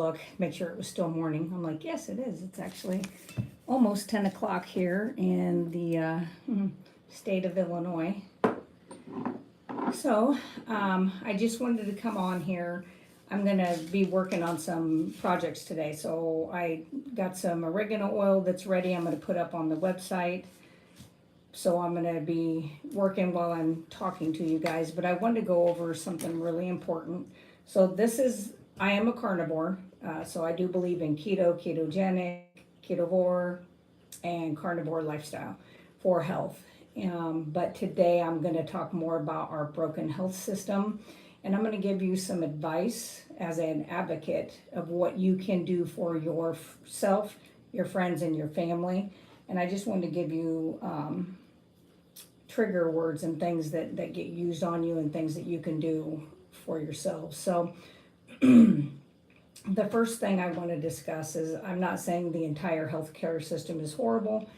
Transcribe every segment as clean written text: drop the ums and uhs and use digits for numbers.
look, make sure it was still morning. I'm like, yes, it is. It's actually almost 10 o'clock here in the state of Illinois. So I just wanted to come on here. I'm going to be working on some projects today. So I got some oregano oil that's ready. I'm going to put up on the website. So I'm going to be working while I'm talking to you guys. But I wanted to go over something really important. So I am a carnivore. So I do believe in keto, ketogenic, ketovore, and carnivore lifestyle for health. But today I'm going to talk more about our broken health system, and I'm going to give you some advice as an advocate of what you can do for yourself, your friends, and your family. And I just wanted to give you trigger words and things that get used on you and things that you can do for yourself. So the first thing I want to discuss is I'm not saying the entire healthcare system is horrible.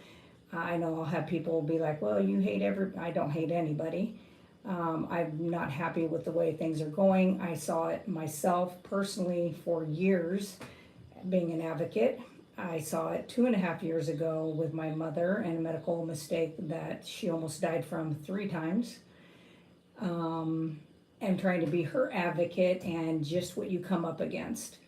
I know I'll have people be like, well, you hate I don't hate anybody. I'm not happy with the way things are going. I saw it myself personally for years being an advocate. I saw it 2.5 years ago with my mother and a medical mistake that she almost died from 3 times. And trying to be her advocate and just what you come up against.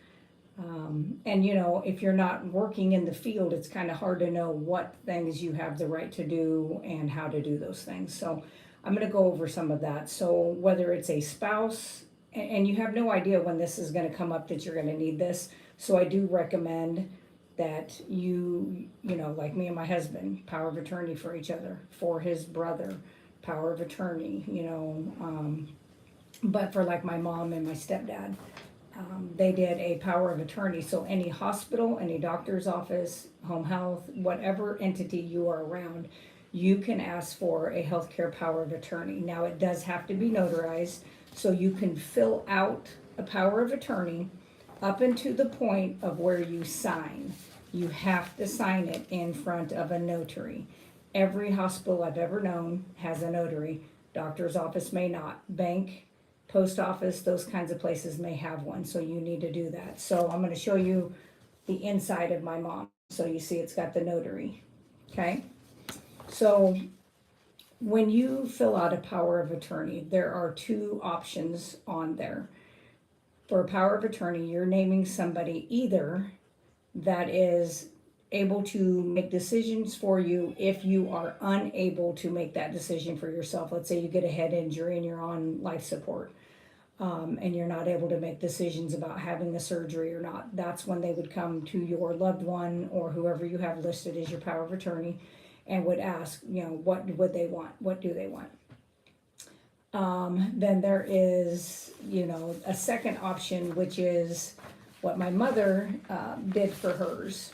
And if you're not working in the field, it's kind of hard to know what things you have the right to do and how to do those things. So I'm going to go over some of that. So whether it's a spouse, and you have no idea when this is going to come up that you're going to need this. So I do recommend that like me and my husband, power of attorney for each other, for his brother, power of attorney, but for like my mom and my stepdad. They did a power of attorney, so any hospital, any doctor's office, home health, whatever entity you are around, you can ask for a healthcare power of attorney. Now, it does have to be notarized, so you can fill out a power of attorney up into the point of where you sign. You have to sign it in front of a notary. Every hospital I've ever known has a notary. Doctor's office may not. Bank, post office, those kinds of places may have one, so you need to do that. So I'm going to show you the inside of my mom. So you see it's got the notary, okay? So when you fill out a power of attorney, there are 2 options on there. For a power of attorney, you're naming somebody either that is able to make decisions for you if you are unable to make that decision for yourself. Let's say you get a head injury and you're on life support, and you're not able to make decisions about having the surgery or not. That's when they would come to your loved one or whoever you have listed as your power of attorney and would ask, what would they want? What do they want? Then there is, a second option, which is what my mother did for hers.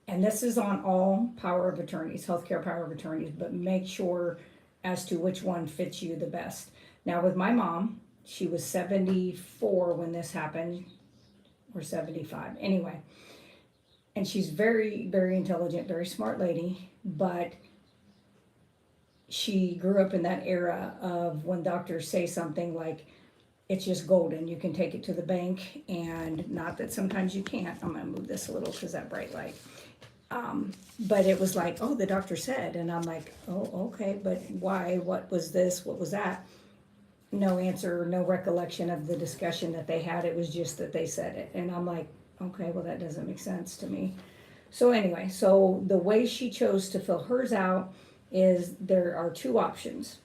And this is on all power of attorneys, healthcare power of attorneys, but make sure as to which one fits you the best. Now, with my mom, she was 74 when this happened, or 75, anyway. And she's very, very intelligent, very smart lady, but she grew up in that era of when doctors say something like, it's just golden, you can take it to the bank, and not that sometimes you can't. I'm gonna move this a little because that bright light. But it was like, oh, the doctor said, and I'm like, oh, okay, but why? What was this? What was that? No answer, no recollection of the discussion that they had. It was just that they said it. And I'm like, okay, well, that doesn't make sense to me. So anyway, so the way she chose to fill hers out is there are 2 options.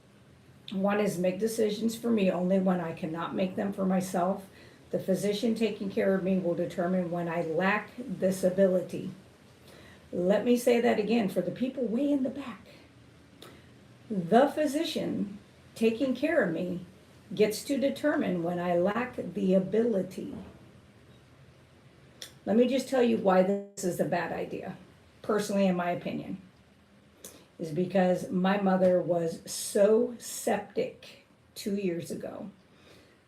One is make decisions for me only when I cannot make them for myself. The physician taking care of me will determine when I lack this ability. Let me say that again for the people way in the back. The physician taking care of me gets to determine when I lack the ability. Let me just tell you why this is a bad idea, personally, in my opinion, is because my mother was so septic 2 years ago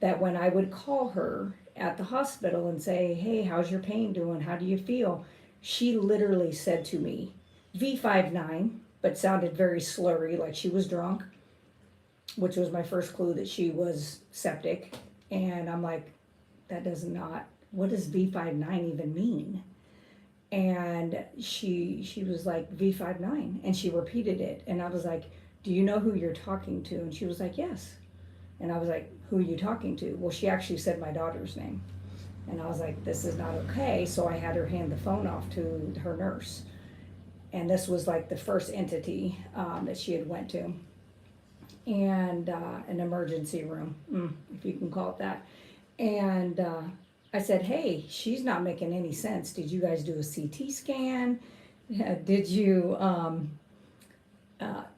that when I would call her at the hospital and say, hey, how's your pain doing? How do you feel? She literally said to me, V59, but sounded very slurry, like she was drunk, which was my first clue that she was septic. And I'm like, that does not what does V59 even mean? And she was like, V59, and she repeated it, and I was like, do you know who you're talking to? And she was like, yes. And I was like, who are you talking to? Well, she actually said my daughter's name. And I was like, this is not okay. So I had her hand the phone off to her nurse. And this was like the first entity that she had went to. And an emergency room, if you can call it that. And I said, hey, she's not making any sense. Did you guys do a CT scan? Did you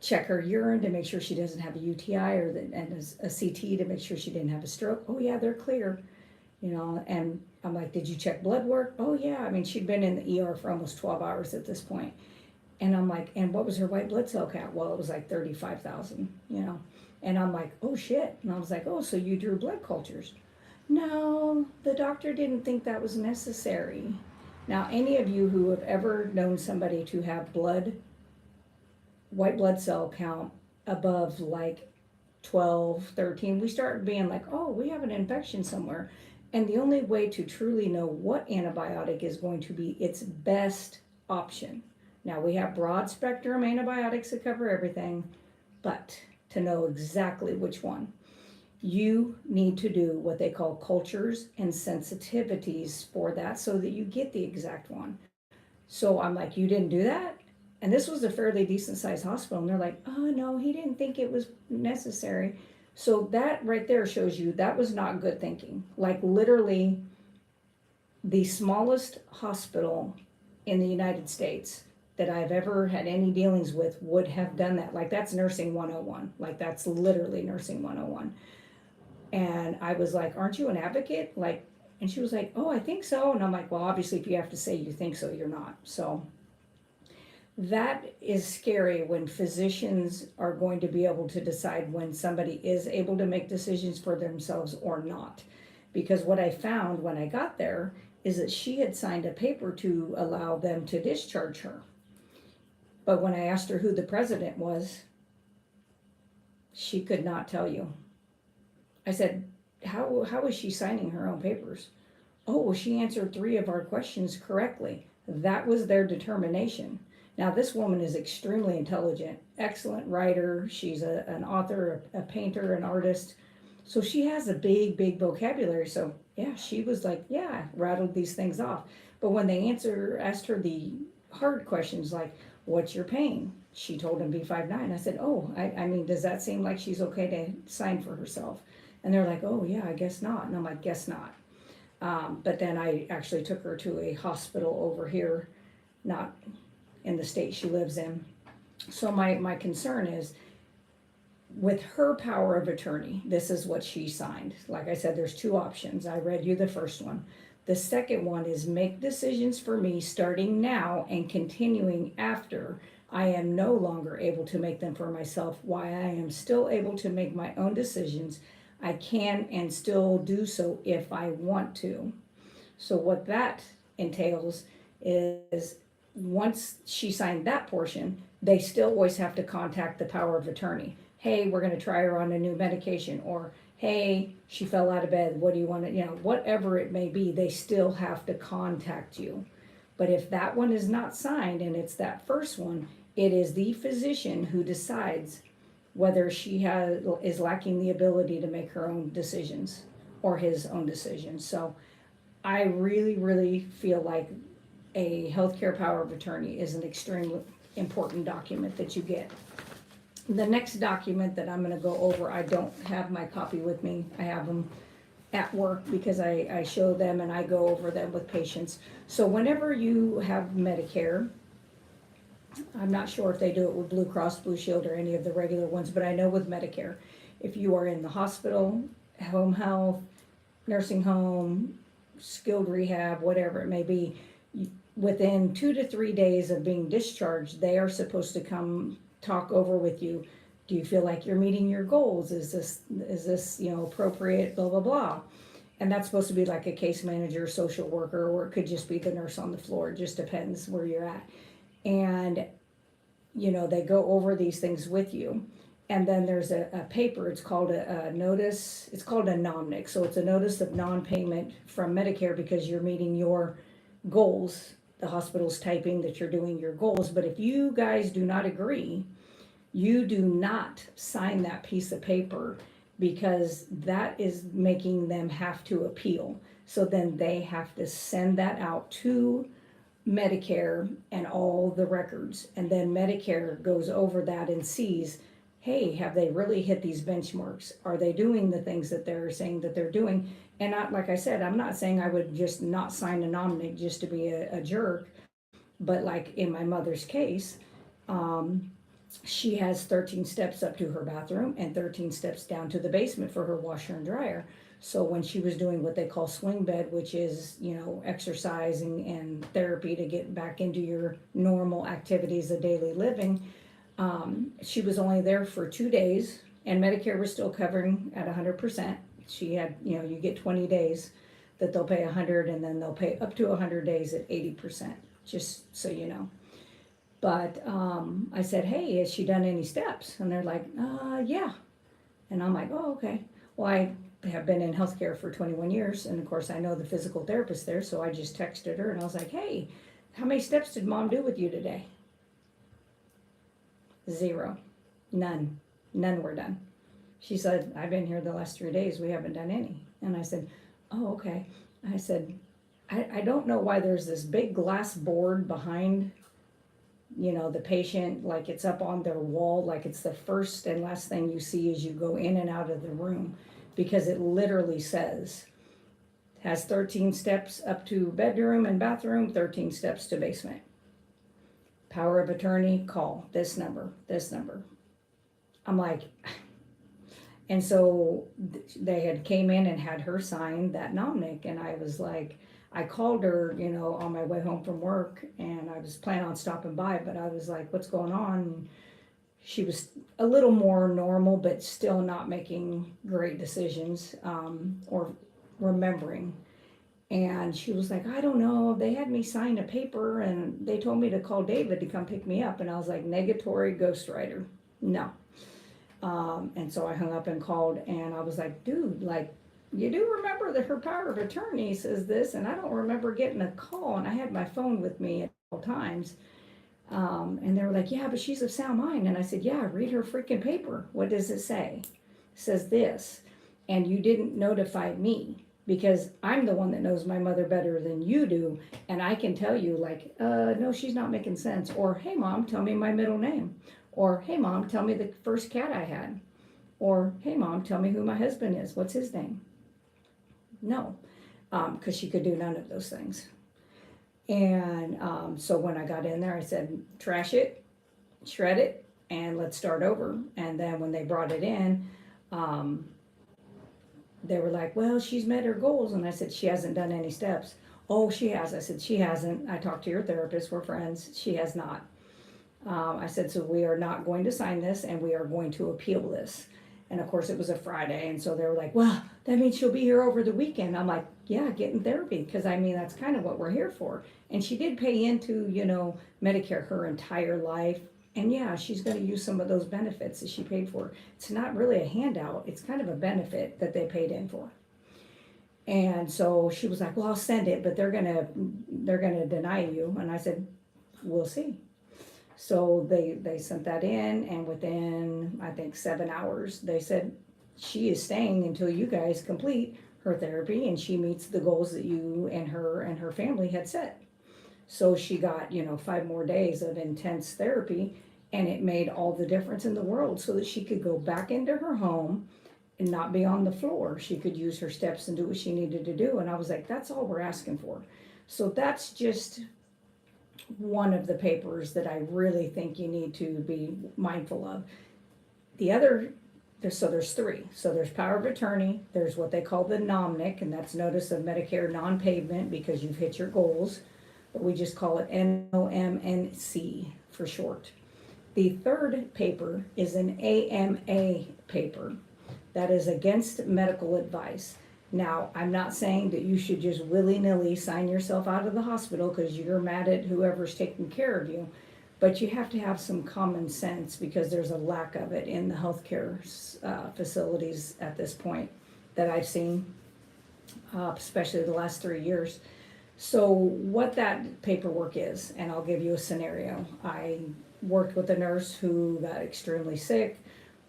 check her urine to make sure she doesn't have a UTI, and a CT to make sure she didn't have a stroke? Oh yeah, they're clear. And I'm like, did you check blood work? Oh yeah. I mean, she'd been in the ER for almost 12 hours at this point. And I'm like, and what was her white blood cell count? Well, it was like 35,000, And I'm like, oh shit. And I was like, oh, so you drew blood cultures? No, the doctor didn't think that was necessary. Now, any of you who have ever known somebody to have white blood cell count above like 12, 13, we start being like, oh, we have an infection somewhere. And the only way to truly know what antibiotic is going to be its best option. Now, we have broad spectrum antibiotics that cover everything, but to know exactly which one, you need to do what they call cultures and sensitivities for that so that you get the exact one. So I'm like, you didn't do that? And this was a fairly decent sized hospital. And they're like, oh no, he didn't think it was necessary. So that right there shows you that was not good thinking. Like literally the smallest hospital in the United States that I've ever had any dealings with would have done that. Like that's nursing 101. Like that's literally nursing 101. And I was like, aren't you an advocate? Like, and she was like, oh, I think so. And I'm like, well, obviously if you have to say you think so, you're not. So that is scary when physicians are going to be able to decide when somebody is able to make decisions for themselves or not. Because what I found when I got there is that she had signed a paper to allow them to discharge her. But when I asked her who the president was, she could not tell you. I said, how was she signing her own papers? Oh, well, she answered 3 of our questions correctly. That was their determination. Now, this woman is extremely intelligent, excellent writer. She's an author, a painter, an artist. So she has a big vocabulary. So yeah, she was like, yeah, rattled these things off. But when they asked her the hard questions like, what's your pain? She told them V59. I said, oh, I mean, does that seem like she's okay to sign for herself? And they're like, oh yeah, I guess not. And I'm like, guess not. But then I actually took her to a hospital over here, not in the state she lives in. So my concern is with her power of attorney, this is what she signed. Like I said, there's 2 options. I read you the first one. The second one is make decisions for me starting now and continuing after I am no longer able to make them for myself, while I am still able to make my own decisions. I can and still do so if I want to. So what that entails is once she signed that portion, they still always have to contact the power of attorney. Hey, we're going to try her on a new medication, or hey, she fell out of bed. What do you want to, whatever it may be, they still have to contact you. But if that one is not signed and it's that first one, it is the physician who decides whether she is lacking the ability to make her own decisions or his own decisions. So I really feel like a healthcare power of attorney is an extremely important document that you get. The next document that I'm going to go over, I don't have my copy with me. I have them at work because I show them and I go over them with patients. So whenever you have Medicare, I'm not sure if they do it with Blue Cross Blue Shield or any of the regular ones, but I know with Medicare, if you are in the hospital, home health, nursing home, skilled rehab, whatever it may be, within 2 to 3 days of being discharged, they are supposed to come talk over with you. Do you feel like you're meeting your goals? Is this appropriate, blah, blah, blah. And that's supposed to be like a case manager, social worker, or it could just be the nurse on the floor. It just depends where you're at. And, they go over these things with you. And then there's a paper, it's called a notice, it's called a NOMNIC. So it's a notice of non-payment from Medicare because you're meeting your goals. The hospital's typing that you're doing your goals, but if you guys do not agree, you do not sign that piece of paper because that is making them have to appeal. So then they have to send that out to Medicare and all the records. And then Medicare goes over that and sees, hey, have they really hit these benchmarks? Are they doing the things that they're saying that they're doing? And not, like I said, I'm not saying I would just not sign a NOMNIC just to be a jerk, but like in my mother's case, she has 13 steps up to her bathroom and 13 steps down to the basement for her washer and dryer. So when she was doing what they call swing bed, which is, exercising and therapy to get back into your normal activities of daily living, she was only there for 2 days, and Medicare was still covering at 100%. She had, you get 20 days that they'll pay 100, and then they'll pay up to 100 days at 80%, just so you know. But I said, hey, has she done any steps? And they're like, yeah. And I'm like, oh, okay. Well, I have been in healthcare for 21 years, and of course I know the physical therapist there, so I just texted her and I was like, hey, how many steps did mom do with you today? 0. None were done. She said, I've been here the last 3 days, we haven't done any. And I said, oh, okay. I said, I don't know why there's this big glass board behind, the patient, like it's up on their wall, like it's the first and last thing you see as you go in and out of the room, because it literally says, has 13 steps up to bedroom and bathroom, 13 steps to basement. Power of attorney, call this number, this number. I'm like, and so they had came in and had her sign that NOMNIC, and I was like, I called her, on my way home from work, and I was planning on stopping by, but I was like, what's going on? And she was a little more normal, but still not making great decisions, or remembering. And she was like, I don't know, they had me sign a paper and they told me to call David to come pick me up. And I was like, negatory ghostwriter, no. And so I hung up and called, and I was like, dude, like, you do remember that her power of attorney says this, and I don't remember getting a call, and I had my phone with me at all times. And they were like, yeah, but she's of sound mind. And I said, yeah, read her freaking paper. What does it say? It says this, and you didn't notify me because I'm the one that knows my mother better than you do, and I can tell you, like, no, she's not making sense, or hey mom, tell me my middle name, or hey mom, tell me the first cat I had, or hey mom, tell me who my husband is, what's his name? No, because she could do none of those things. And so when I got in there, I said, trash it, shred it, and let's start over. And then when they brought it in, they were like, well, she's met her goals. And I said, she hasn't done any steps. Oh, she has. I said, she hasn't. I talked to your therapist. We're friends. She has not. I said, so we are not going to sign this, and we are going to appeal this. And of course, it was a Friday. And so they were like, well, that means she'll be here over the weekend. I'm like, yeah, get in therapy. Because I mean, that's kind of what we're here for. And she did pay into, Medicare her entire life. And yeah, she's going to use some of those benefits that she paid for. It's not really a handout. It's kind of a benefit that they paid in for. And so she was like, well, I'll send it, but they're going to deny you. And I said, we'll see. So they sent that in, and within, I think, 7 hours, they said she is staying until you guys complete her therapy and she meets the goals that you and her family had set. So she got, 5 more days of intense therapy, and it made all the difference in the world so that she could go back into her home and not be on the floor. She could use her steps and do what she needed to do. And I was like, that's all we're asking for. So that's just one of the papers that I really think you need to be mindful of. The other, so there's 3. So there's power of attorney, there's what they call the NOMNIC, and that's notice of Medicare non-payment because you've hit your goals, but we just call it NOMNC for short. The third paper is an AMA paper that is against medical advice. Now, I'm not saying that you should just willy-nilly sign yourself out of the hospital because you're mad at whoever's taking care of you, But you have to have some common sense because there's a lack of it in the healthcare facilities at this point that I've seen, especially the last 3 years. So what that paperwork is, and I'll give you a scenario. I worked with a nurse who got extremely sick,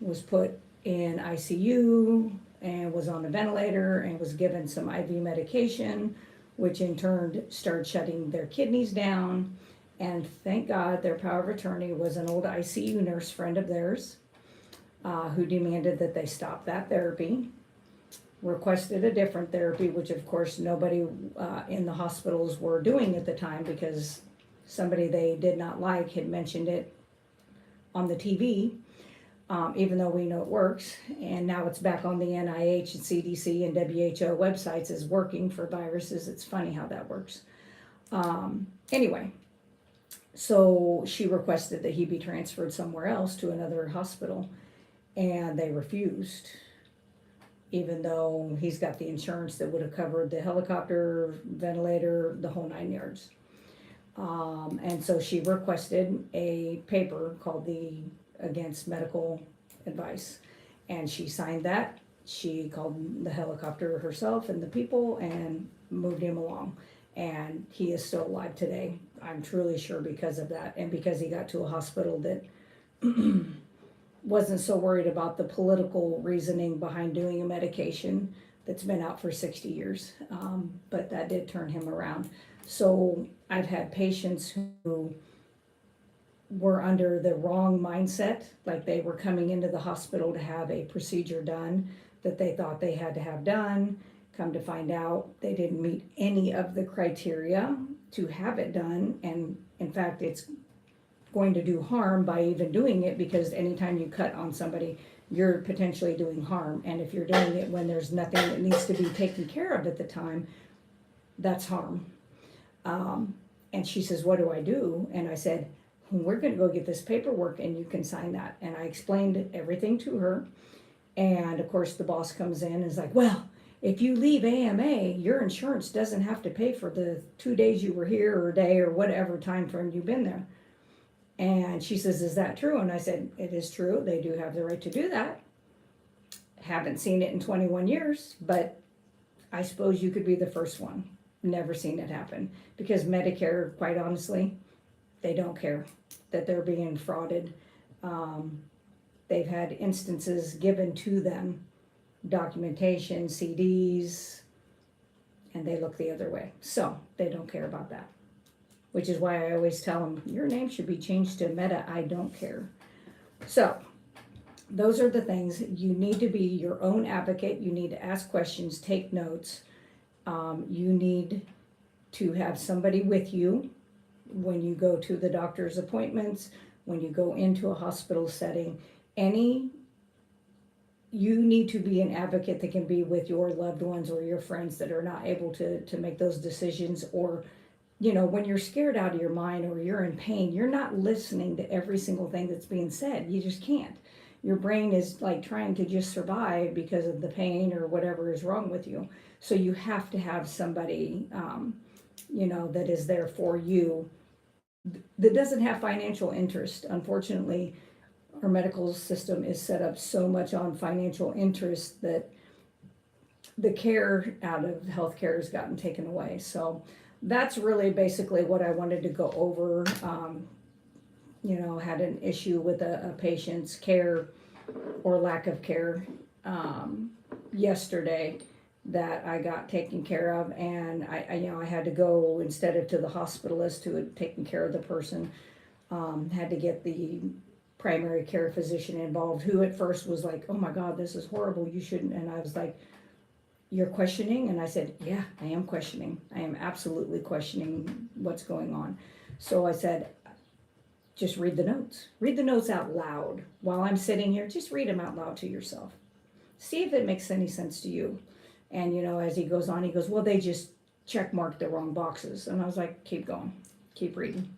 was put in ICU, and was on a ventilator, and was given some IV medication, which in turn started shutting their kidneys down. And thank God their power of attorney was an old ICU nurse friend of theirs, who demanded that they stop that therapy, requested a different therapy, which of course nobody in the hospitals were doing at the time because somebody they did not like had mentioned it on the TV, even though we know it works. And now it's back on the NIH and CDC and WHO websites as working for viruses. It's funny how that works. Anyway, so she requested that he be transferred somewhere else to another hospital, and they refused, even though he's got the insurance that would have covered the helicopter, ventilator, the whole 9 yards. And so she requested a paper called the Against Medical Advice, and she signed that. She called the helicopter herself and the people and moved him along. And he is still alive today. I'm truly sure because of that, and because he got to a hospital that wasn't so worried about the political reasoning behind doing a medication that's been out for 60 years. But that did turn him around. So I've had patients who were under the wrong mindset, like they were coming into the hospital to have a procedure done that they thought they had to have done. Come to find out, they didn't meet any of the criteria to have it done, and in fact, it's going to do harm by even doing it, because anytime you cut on somebody, you're potentially doing harm, and if you're doing it when there's nothing that needs to be taken care of at the time, that's harm. And she says, what do I do? And I said, we're gonna go get this paperwork and you can sign that. And I explained everything to her, and of course the boss comes in and is like, well, if you leave AMA, your insurance doesn't have to pay for the 2 days you were here, or a day, or whatever time frame you've been there. And she says, is that true? And I said, it is true. They do have the right to do that. Haven't seen it in 21 years, but I suppose you could be the first one. Never seen it happen. Because Medicare, quite honestly, they don't care that they're being frauded. They've had instances given to them, documentation, CDs, and they look the other way. So they don't care about that, which is why I always tell them, your name should be changed to Meta, I don't care. So those are the things. You need to be your own advocate. You need to ask questions, take notes. You need to have somebody with you when you go to the doctor's appointments, when you go into a hospital setting. You need to be an advocate that can be with your loved ones or your friends that are not able to make those decisions. Or, you know, when you're scared out of your mind or you're in pain, you're not listening to every single thing that's being said. You just can't. Your brain is like trying to just survive because of the pain or whatever is wrong with you. So you have to have somebody, that is there for you, that doesn't have financial interest. Unfortunately, our medical system is set up so much on financial interest that the care out of healthcare has gotten taken away. So that's really basically what I wanted to go over. Had an issue with a patient's care or lack of care yesterday that I got taken care of, and I had to go, instead of to the hospitalist who had taken care of the person, had to get the primary care physician involved, who at first was like, oh my God, this is horrible, you shouldn't. And I was like, you're questioning? And I said, yeah, I am questioning. I am absolutely questioning what's going on. So I said, just read the notes. Read the notes out loud. While I'm sitting here, just read them out loud to yourself. See if it makes any sense to you. And, as he goes on, he goes, well, they just check marked the wrong boxes. And I was like, keep going. Keep reading.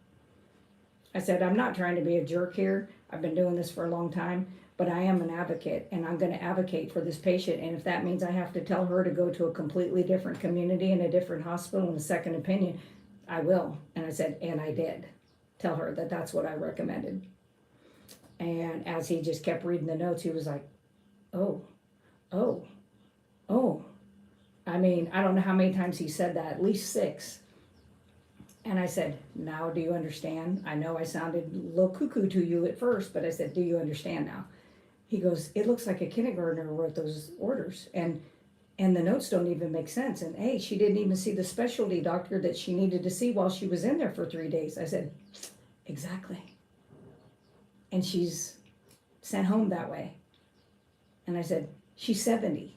I said, I'm not trying to be a jerk here. I've been doing this for a long time, but I am an advocate, and I'm going to advocate for this patient. And if that means I have to tell her to go to a completely different community and a different hospital and a second opinion, I will. And I said, and I did. tell her that that's what I recommended. And as he just kept reading the notes, he was like, oh, oh, oh. I mean, I don't know how many times he said that, at least 6. And I said, now do you understand? I know I sounded a little cuckoo to you at first, but I said, do you understand now? He goes, it looks like a kindergartner wrote those orders. And the notes don't even make sense. And hey, she didn't even see the specialty doctor that she needed to see while she was in there for 3 days. I said, exactly. And she's sent home that way. And I said, she's 70.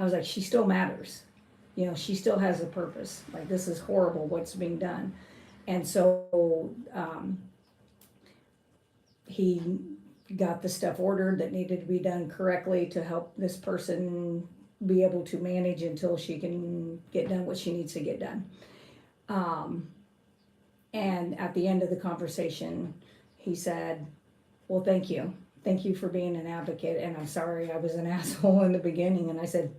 I was like, she still matters. You know, she still has a purpose. Like, this is horrible what's being done. And so he got the stuff ordered that needed to be done correctly to help this person be able to manage until she can get done what she needs to get done. And at the end of the conversation, he said, well, thank you. Thank you for being an advocate. And I'm sorry I was an asshole in the beginning. And I said,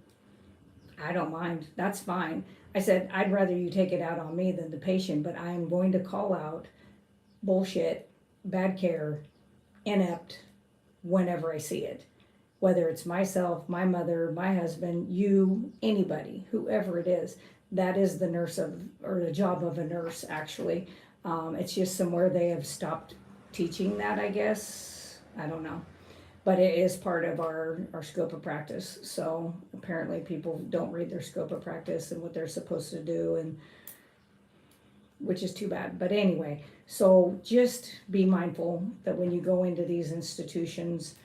I don't mind. That's fine. I said, I'd rather you take it out on me than the patient, but I am going to call out bullshit, bad care, inept whenever I see it. Whether it's myself, my mother, my husband, you, anybody, whoever it is, that is the nurse or the job of a nurse, actually. It's just somewhere they have stopped teaching that, I guess. I don't know. But it is part of our scope of practice. So apparently people don't read their scope of practice and what they're supposed to do, and which is too bad. But anyway, so just be mindful that when you go into these institutions,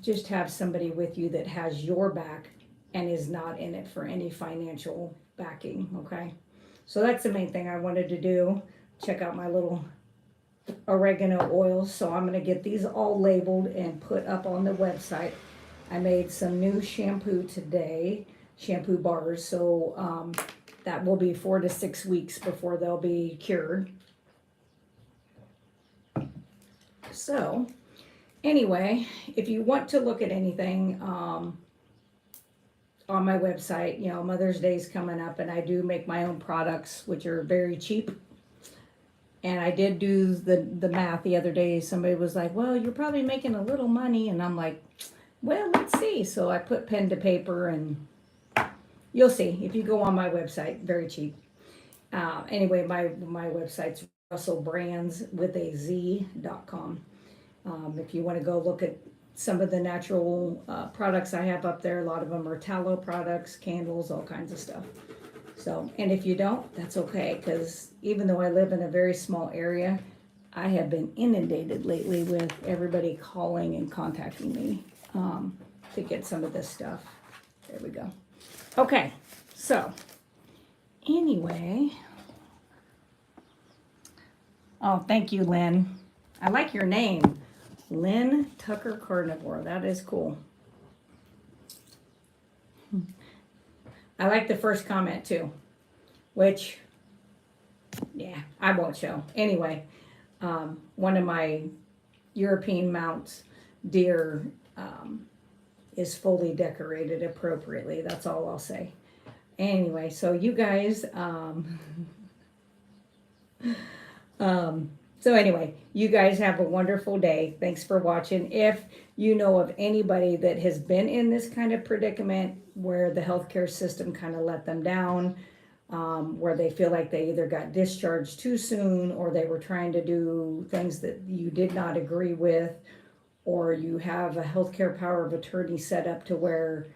just have somebody with you that has your back and is not in it for any financial backing, okay? So that's the main thing I wanted to do. Check out my little oregano oil. So I'm going to get these all labeled and put up on the website. I made some new shampoo today, shampoo bars. So that will be 4 to 6 weeks before they'll be cured. So anyway, if you want to look at anything on my website, you know, Mother's Day is coming up, and I do make my own products, which are very cheap. And I did do the math the other day. Somebody was like, well, you're probably making a little money. And I'm like, well, let's see. So I put pen to paper, and you'll see. If you go on my website, very cheap. Anyway, my website's russellbrands.com. If you want to go look at some of the natural products I have up there, a lot of them are tallow products, candles, all kinds of stuff. So, and if you don't, that's okay, because even though I live in a very small area, I have been inundated lately with everybody calling and contacting me to get some of this stuff. There we go. Okay, so anyway. Oh, thank you, Lynn. I like your name. Lynn Tucker Carnivore. That is cool. I like the first comment too, which, yeah, I won't show. Anyway, one of my European mounts deer is fully decorated appropriately. That's all I'll say. Anyway, so you guys, so anyway, you guys have a wonderful day. Thanks for watching. If you know of anybody that has been in this kind of predicament where the healthcare system kind of let them down, where they feel like they either got discharged too soon or they were trying to do things that you did not agree with, or you have a healthcare power of attorney set up to where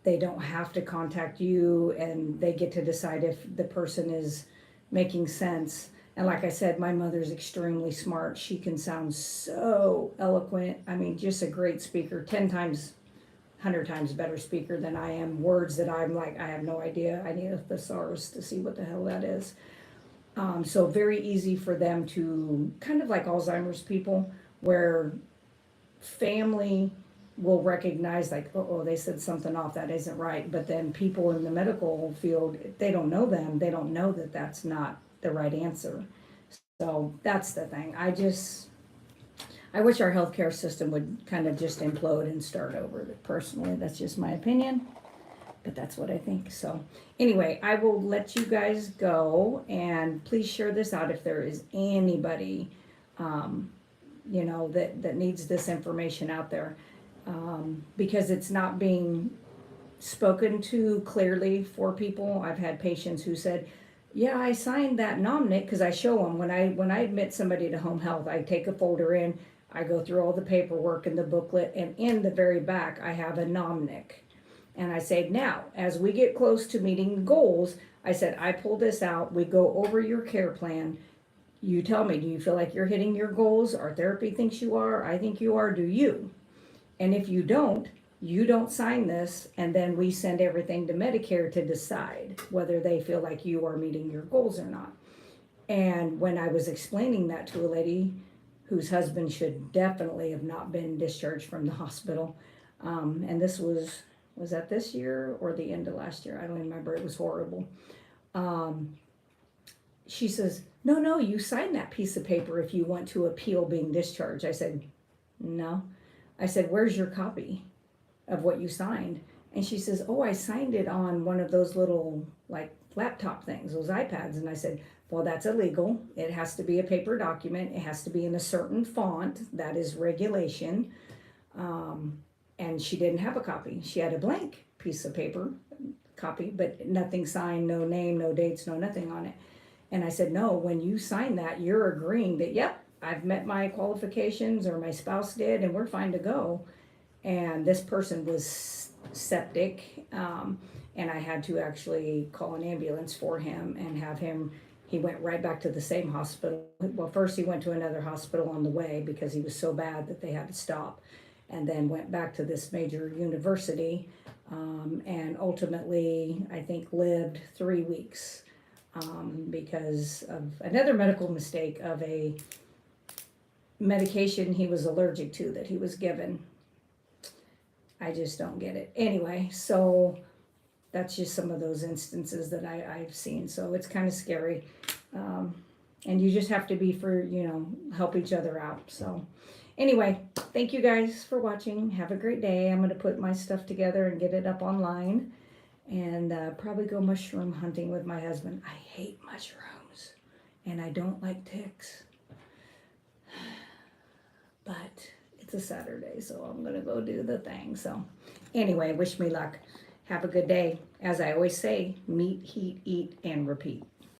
they don't have to contact you and they get to decide if the person is making sense. And like I said, my mother's extremely smart. She can sound so eloquent. I mean, just a great speaker, 10 times, 100 times better speaker than I am. Words that I'm like, I have no idea. I need a thesaurus to see what the hell that is. So very easy for them to, kind of like Alzheimer's people, where family will recognize like, oh, they said something off, that isn't right. But then people in the medical field, if they don't know them, they don't know that that's not the right answer. So that's the thing. I wish our healthcare system would kind of just implode and start over. Personally, that's just my opinion. but that's what I think. So anyway, I will let you guys go, and please share this out if there is anybody, that needs this information out there. Because it's not being spoken to clearly for people. I've had patients who said, yeah, I signed that nomnic, because I show them when I admit somebody to home health, I take a folder in, I go through all the paperwork and the booklet, and in the very back, I have a nomnic. And I say, now, as we get close to meeting goals, I said, I pull this out, we go over your care plan. You tell me, do you feel like you're hitting your goals? Our therapy thinks you are, I think you are, do you? And if you don't sign this, and then we send everything to Medicare to decide whether they feel like you are meeting your goals or not. And when I was explaining that to a lady whose husband should definitely have not been discharged from the hospital, and this was that this year or the end of last year? I don't remember. It was horrible. She says, no, you sign that piece of paper if you want to appeal being discharged. I said, no. I said, where's your copy of what you signed? And she says, oh, I signed it on one of those little like laptop things, those iPads. And I said, well, that's illegal. It has to be a paper document. It has to be in a certain font. That is regulation. And she didn't have a copy. She had a blank piece of paper copy, but nothing signed, no name, no dates, no nothing on it. And I said, no, when you sign that, you're agreeing that, yep, I've met my qualifications, or my spouse did, and we're fine to go. And this person was septic, and I had to actually call an ambulance for him and have him, he went right back to the same hospital. Well, first he went to another hospital on the way because he was so bad that they had to stop, and then went back to this major university, and ultimately, I think, lived 3 weeks, because of another medical mistake of a medication he was allergic to that he was given. I just don't get it. Anyway, so that's just some of those instances that I've seen. So it's kind of scary. And you just have to be help each other out. So anyway, thank you guys for watching. Have a great day. I'm going to put my stuff together and get it up online, and probably go mushroom hunting with my husband. I hate mushrooms, and I don't like ticks. But it's a Saturday, so I'm going to go do the thing. So anyway, wish me luck. Have a good day. As I always say, meet, heat, eat, and repeat.